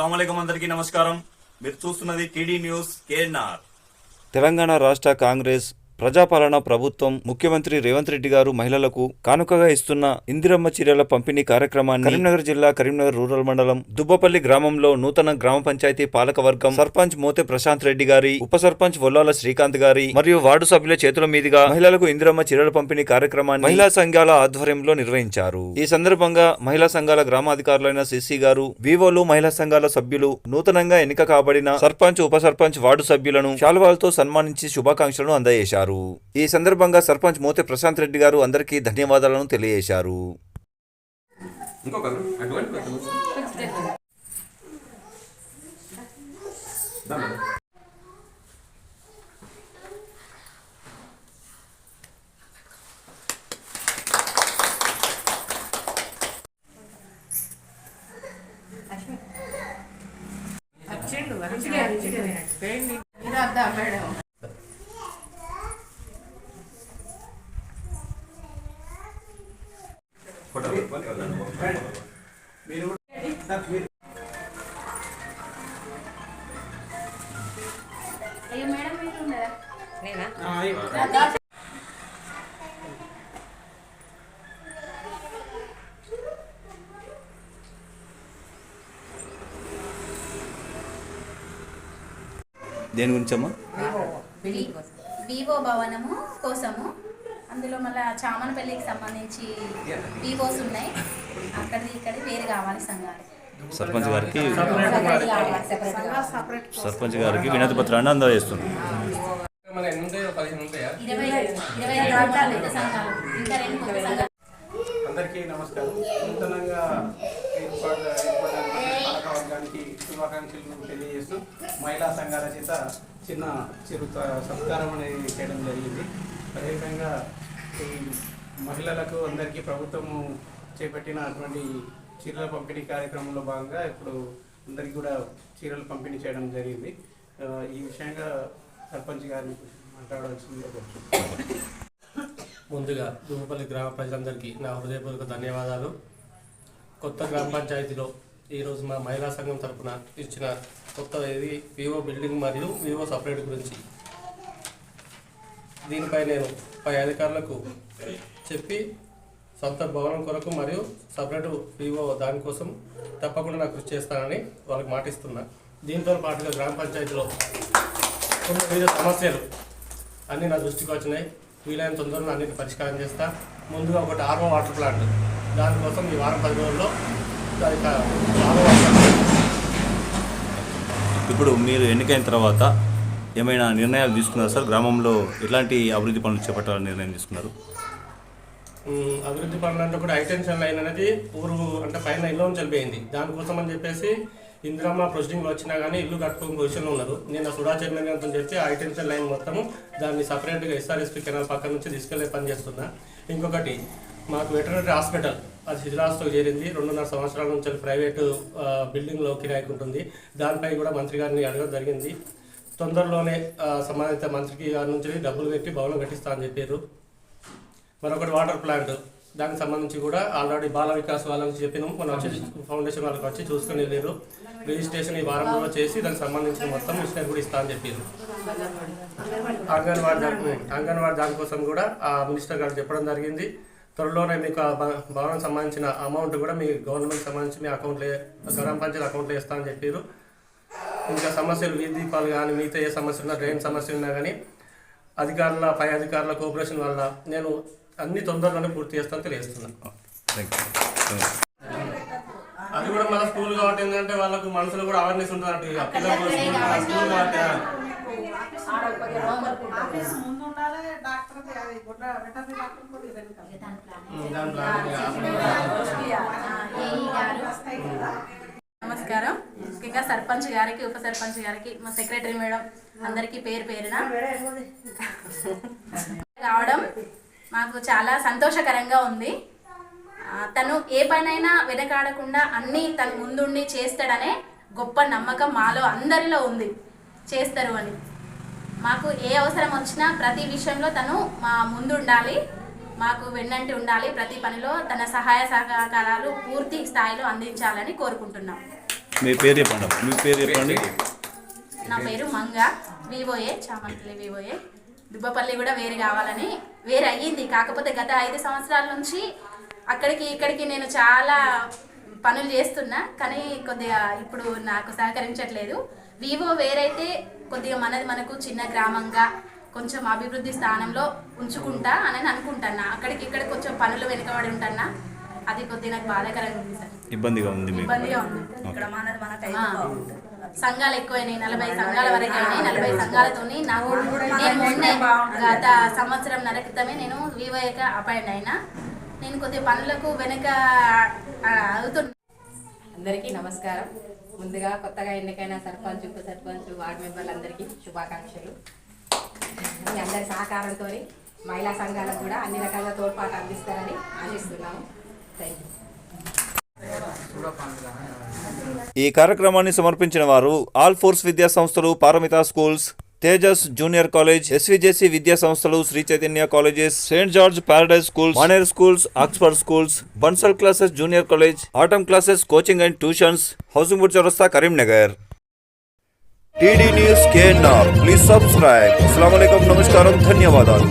అస్సలాము అలైకుం అందరికీ నమస్కారం. మీరు చూస్తున్నది టీడీ న్యూస్ కేఎన్ఆర్. తెలంగాణ రాష్ట్ర కాంగ్రెస్ ప్రజాపాలన ప్రభుత్వం ముఖ్యమంత్రి రేవంత్ రెడ్డి గారు మహిళలకు కానుకగా ఇస్తున్న ఇందిరమ్మ చీరల పంపిణీ కార్యక్రమాన్ని కరీంనగర్ జిల్లా కరీంనగర్ రూరల్ మండలం దుబ్బపల్లి గ్రామంలో నూతన గ్రామ పంచాయతీ పాలకవర్గం సర్పంచ్ మోతే ప్రశాంత్ రెడ్డి గారి, ఉప సర్పంచ్ వొల్లాల శ్రీకాంత్ గారి మరియు వార్డు సభ్యుల చేతుల మీదుగా మహిళలకు ఇందిరమ్మ చీరల పంపిణీ కార్యక్రమాన్ని మహిళా సంఘాల ఆధ్వర్యంలో నిర్వహించారు. ఈ సందర్భంగా మహిళా సంఘాల గ్రామాధికారులైన సిసి గారు, వివోలు, మహిళా సంఘాల సభ్యులు, నూతనంగా ఎన్నిక కాబడిన సర్పంచ్, ఉప సర్పంచ్, వార్డు సభ్యులను శాలువాలతో సన్మానించి శుభాకాంక్షలను అందజేశారు. ఈ సందర్భంగా సర్పంచ్ మోతే ప్రశాంత్ రెడ్డి గారు అందరికీ ధన్యవాదాలను తెలియజేశారు. దేని గురించమ్మా? వివో భవనము కోసము, అందులో మళ్ళీ చామనపల్లికి సంబంధించి వివోస్ ఉన్నాయి, అక్కడిది ఇక్కడ వేరు కావాలి సంఘాలు. సర్పంచ్ గారికి వినతి పత్రాన్ని అందజేస్తుంది. అందరికీ నమస్కారం. నూతనంగా పాలకవర్గానికి శుభాకాంక్షలు తెలియజేస్తూ మహిళా సంఘాల చేత చిన్న చిరు సత్కారం అనేది చేయడం జరిగింది. అదేవిధంగా ఈ మహిళలకు అందరికీ ప్రభుత్వము చేపట్టిన అటువంటి చీరల పంపిణీ కార్యక్రమంలో భాగంగా ఇప్పుడు అందరికీ కూడా చీరలు పంపిణీ చేయడం జరిగింది. ఈ విషయంగా సర్పంచ్ గారిని మాట్లాడవలసిందిగా. ముందుగా దుబ్బపల్లి గ్రామ ప్రజలందరికీ నా హృదయపూర్వక ధన్యవాదాలు. కొత్త గ్రామ పంచాయతీలో ఈరోజు మా మహిళా సంఘం తరఫున ఇచ్చిన కొత్త ఇది వివో బిల్డింగ్ మరియు వివో సపరేట్ గురించి, దీనిపై నేను పై అధికారులకు చెప్పి సొంత భవనం కొరకు మరియు సపరేట్ వివో దానికోసం తప్పకుండా నాకు కృషి చేస్తానని వాళ్ళకి మాటిస్తున్నా. దీంతో పాటుగా గ్రామ పంచాయతీలో కొన్ని వివిధ సమస్యలు అన్నీ నా దృష్టికి వచ్చినాయి. వీలైన తొందరలో అన్నిటి పరిష్కారం చేస్తా. ముందుగా ఒకటి ఆర్ఓ వాటర్ ప్లాంట్, దానికోసం ఈ వారం 10 రోజుల్లో ఇప్పుడు మీరు ఎన్నికైన తర్వాత ఏమైనా నిర్ణయాలు తీసుకున్నారు సార్? గ్రామంలో ఎలాంటి అభివృద్ధి పనులు చేపట్టాలని నిర్ణయం తీసుకున్నారు? అభివృద్ధి పనులు అంటే కూడా హైటెన్షన్ లైన్ అనేది ఊరు అంటే పైన ఇల్లు చనిపోయింది. దానికోసం అని చెప్పేసి ఇందిరమ్మ ప్రొసీడింగ్ వచ్చినా కానీ ఇల్లు కట్టుకునే పొజిషన్లో ఉన్నారు. నేను సుడా చైర్మన్ గారితో చెప్పి హైటెన్షన్ లైన్ మొత్తము దాన్ని సపరేట్గా ఎస్ఆర్ఎస్పీ కెనాల్ పక్కన నుంచి తీసుకెళ్లే పని చేస్తున్నా. ఇంకొకటి మాకు వెటర్నరీ హాస్పిటల్ అది శిథిలావస్థకు చేరింది. 2.5 సంవత్సరాల నుంచి ప్రైవేటు బిల్డింగ్లో కిరాయికి ఉంటుంది. దానిపై కూడా మంత్రి గారిని అడగడం జరిగింది. తొందరలోనే సంబంధిత మంత్రికి గారి నుంచి డబ్బులు పెట్టి భవనం కట్టిస్తా అని చెప్పారు. మరొకటి వాటర్ ప్లాంట్, దానికి సంబంధించి కూడా ఆల్రెడీ బాల వికాస్ వాళ్ళకి చెప్పినాం. మన వచ్చి ఫౌండేషన్ వాళ్ళకి వచ్చి చూసుకుని వెళ్ళారు. రిజిస్ట్రేషన్ ఈ వారంలో చేసి దానికి సంబంధించిన మొత్తం మిషనరీ కూడా ఇస్తా అని చెప్పారు. అంగన్వాడీ దానికోసం కూడా ఆ మినిస్టర్ గారు చెప్పడం జరిగింది. త్వరలోనే మీకు భవనం సంబంధించిన అమౌంట్ కూడా మీ గవర్నమెంట్ సంబంధించి మీ అకౌంట్లో, గ్రామ పంచాయతీ అకౌంట్లో ఇస్తా అని చెప్పారు. ఇంకా సమస్యలు వీధి దీపాలు కానీ మిగతా ఏ సమస్యలు ఉన్నా, డ్రైన్ సమస్యలు ఉన్నా కానీ పై అధికారుల కోఆపరేషన్ వల్ల నేను అన్ని తొందరగానే పూర్తి చేస్తాను తెలియజేస్తున్నాను. అది కూడా మన స్కూల్ కాబట్టి ఏంటంటే వాళ్ళకు మనసులో కూడా అవేర్నెస్ ఉంటుంది. స్కూల్ కాబట్టి నమస్కారం. ముఖ్యంగా సర్పంచ్ గారికి, ఉప సర్పంచ్ గారికి, మా సెక్రటరీ మేడం అందరికీ పేరు పేరున రావడం మాకు చాలా సంతోషకరంగా ఉంది. తను ఏ పనైనా వెనకాడకుండా అన్నీ తను ముందుండి చేస్తాడనే గొప్ప నమ్మకం మాలో అందరిలో ఉంది, చేస్తారు అని. మాకు ఏ అవసరం వచ్చినా ప్రతి విషయంలో తను మా ముందు ఉండాలి, మాకు వెన్నంటి ఉండాలి. ప్రతి పనిలో తన సహాయ సహకారాలు పూర్తి స్థాయిలో అందించాలని కోరుకుంటున్నాం. మీ పేరు చెప్పండి. నా పేరు మంగ, వివోఏ, చామంతులు వివోఏ. దుబ్బపల్లి కూడా వేరు కావాలని వేరు అయ్యింది. కాకపోతే గత 5 సంవత్సరాల నుంచి అక్కడికి ఇక్కడికి నేను చాలా పనులు చేస్తున్నా, కానీ కొద్దిగా ఇప్పుడు నాకు సహకరించట్లేదు. వివో వేరైతే కొద్దిగా మనకు చిన్న గ్రామంగా కొంచెం అభివృద్ధి స్థానంలో ఉంచుకుంటా అని అనుకుంటున్నా. అక్కడికి ఇక్కడ కొంచెం పనులు వెనుకబడి ఉంటున్నా. అది కొద్దిగా నాకు బాధాకరంగా ఉంది సార్. ఇబ్బందిగా ఉంది. సంఘాలు ఎక్కువైనాయి, 40 సంఘాల వరకు అయినాయి. 40 సంఘాలతోని నాకు గత సంవత్సరంన్నర క్రితమే నేను వివోఏగా అపాయింట్ అయినా. నేను కొద్దిగా పనులకు వెనక అవుతున్నా. అందరికీ నమస్కారం. ముందుగా కొత్తగా ఎన్నికైన సర్పంచ్, ఉప సర్పంచ్, వార్డు మెంబర్లందరికీ శుభాకాంక్షలు. మీ అందరి సహకారంతో మహిళా సంఘాలకు కూడా అన్ని రకాల తోడ్పాటు అందిస్తారని ఆశిస్తున్నాము. Thank you. ఈ కార్యక్రమాన్ని సమర్పించిన వారు ఆల్ ఫోర్స్ విద్యా సంస్థలు, Paramita schools, Tejas junior college, SVJC విద్యా సంస్థలు, Sri Chaitanya colleges, saint George paradise schools, Maner schools, Oxford schools, Bansal classes junior college, atom classes, coaching and tuitions, housing board చౌరస్తా, Karimnagar. TD news KNR, please subscribe. అస్సలాము అలైకుం, నమస్కారం, ధన్యవాదాలు.